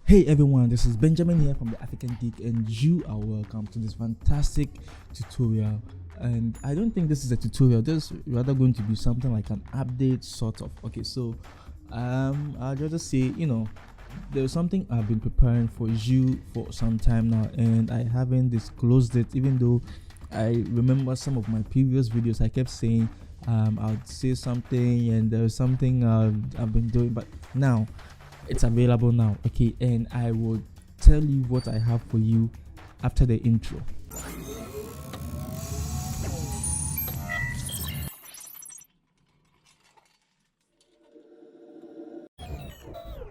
Hey everyone, this is Benjamin here from the African Geek, and you are welcome to this fantastic tutorial. And I don't think this is a tutorial, this is rather going to be something like an update sort of. Okay, so I'll just say, there's something I've been preparing for you for some time now, and I haven't disclosed it, even though I remember some of my previous videos I kept saying I'll say something, and there's something I've been doing, but now it's available now. Okay, and I will tell you what I have for you after the intro.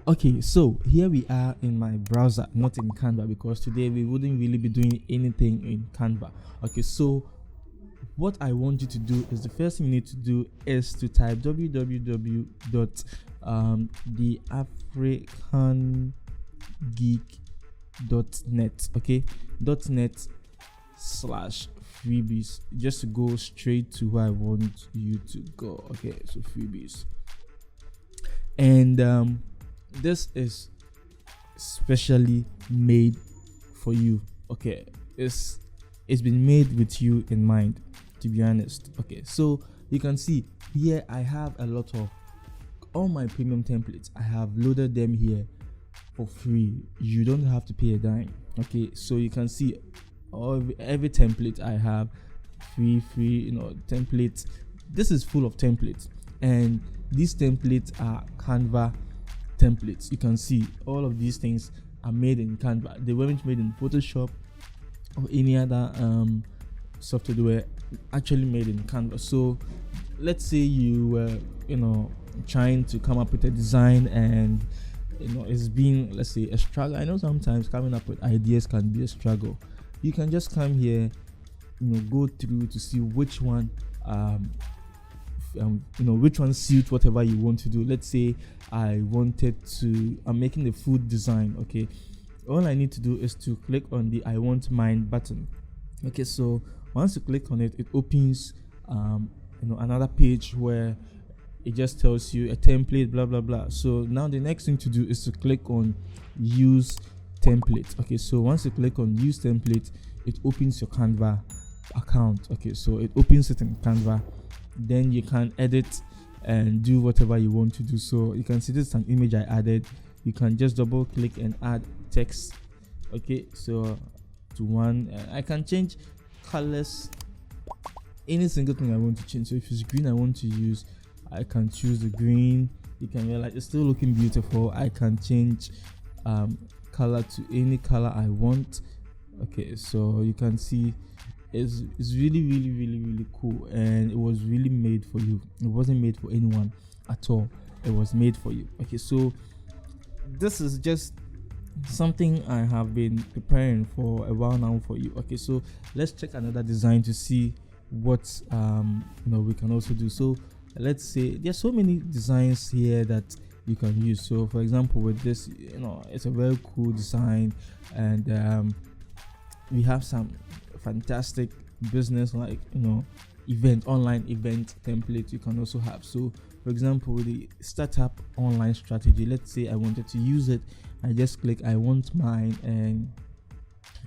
Okay, so here we are in my browser, not in Canva, because today we wouldn't really be doing anything in Canva. Okay, so what I want you to do is, the first thing you need to do is to type www.theafricangeek.net. okay, .net/freebies, just to go straight to where I want you to go. Okay, so freebies, and this is specially made for you. Okay, it's been made with you in mind, to be honest. Okay, so you can see here I have a lot of all my premium templates. I have loaded them here for free. You don't have to pay a dime. Okay, so you can see every template I have free templates. This is full of templates, and these templates are Canva templates. You can see all of these things are made in Canva. They weren't made in Photoshop or any other software. They were actually made in Canva. So let's say you were trying to come up with a design, and it's been, let's say, a struggle. I know sometimes coming up with ideas can be a struggle. You can just come here, go through to see which one which one suits whatever you want to do. Let's say I'm making the food design. Okay, all I need to do is to click on the I want mine button. Okay, so once you click on it, it opens another page where it just tells you a template, blah blah blah. So now the next thing to do is to click on use template. Okay, so once you click on use template, it opens your Canva account. Okay, so it opens it in Canva. Then you can edit and do whatever you want to do. So you can see this is an image I added. You can just double click and add text. Okay, so to one, I can change colors, any single thing I want to change. So if it's green I want to use, I can choose the green. You can realize it's still looking beautiful. I can change color to any color I want. Okay, so you can see it's really cool, and it was really made for you. It wasn't made for anyone at all. It was made for you. Okay, so this is just something I have been preparing for a while now for you. Okay, so let's check another design to see what we can also do. So let's say there's so many designs here that you can use. So for example, with this, it's a very cool design, and we have some fantastic business, like online event template you can also have. So for example, with the startup online strategy, let's say I wanted to use it, I just click I want mine, and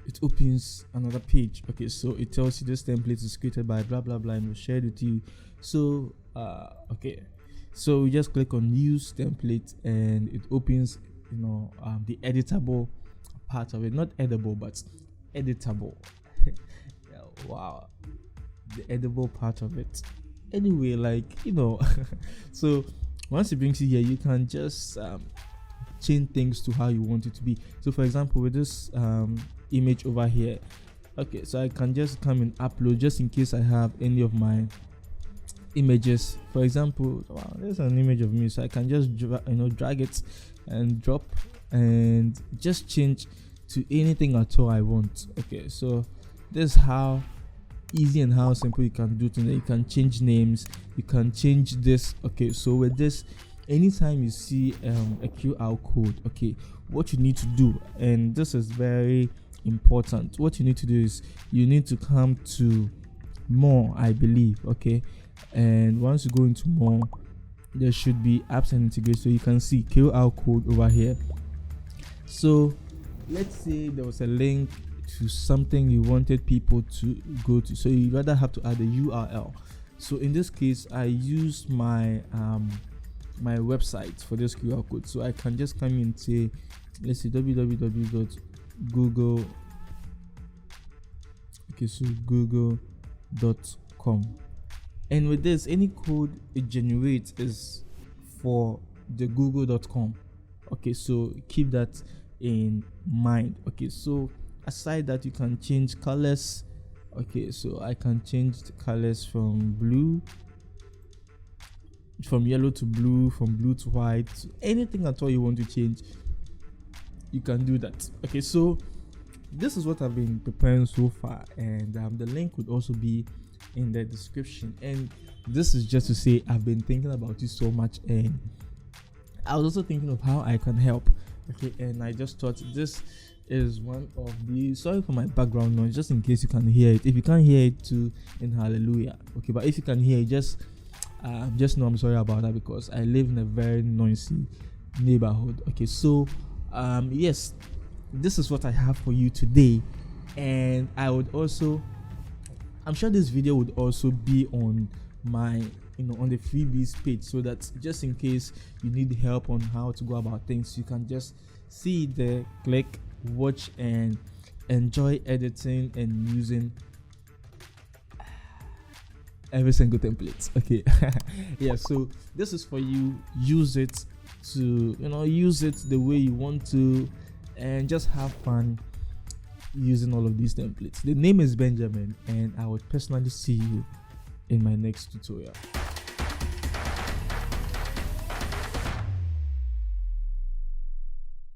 it opens another page. Okay, so it tells you this template is created by blah blah blah and we'll share it with you. So okay, so you just click on use template, and it opens the editable part of it. Not edible, but editable. Wow, the edible part of it. Anyway, so once it brings you here, you can just change things to how you want it to be. So for example, with this image over here, okay, so I can just come and upload, just in case I have any of my images. For example, wow, there's an image of me, so I can just drag it and drop and just change to anything at all I want. Okay, so this is how easy and how simple you can do things. You can change names, you can change this. Okay, so with this, anytime you see a QR code, okay, what you need to do, and this is very important, what you need to do is you need to come to more, I believe. Okay, and once you go into more, there should be apps and integration. So you can see QR code over here. So let's say there was a link to something you wanted people to go to, so you rather have to add a URL. So in this case, I use my my website for this QR code. So I can just come in and say, let's say www.google. Okay, so google.com. And with this, any code it generates is for the google.com. Okay, so keep that in mind. Okay, so aside that, you can change colors. Okay, so I can change the colors from yellow to blue, from blue to white, anything at all you want to change, you can do that. Okay, so this is what I've been preparing so far, and the link would also be in the description. And this is just to say I've been thinking about it so much, and I was also thinking of how I can help. Okay, and I just thought this is one of the, sorry for my background noise, just in case you can hear it. If you can't hear it too, in hallelujah. Okay, but if you can hear it, just know I'm sorry about that, because I live in a very noisy neighborhood. Okay, so yes, this is what I have for you today. And I would also, I'm sure this video would also be on my on the freebies page, so that just in case you need help on how to go about things, you can just see it there, click, watch, and enjoy editing and using every single template. Okay. Yeah, so this is for you. Use it to use it the way you want to, and just have fun using all of these templates. The name is Benjamin, and I would personally see you in my next tutorial.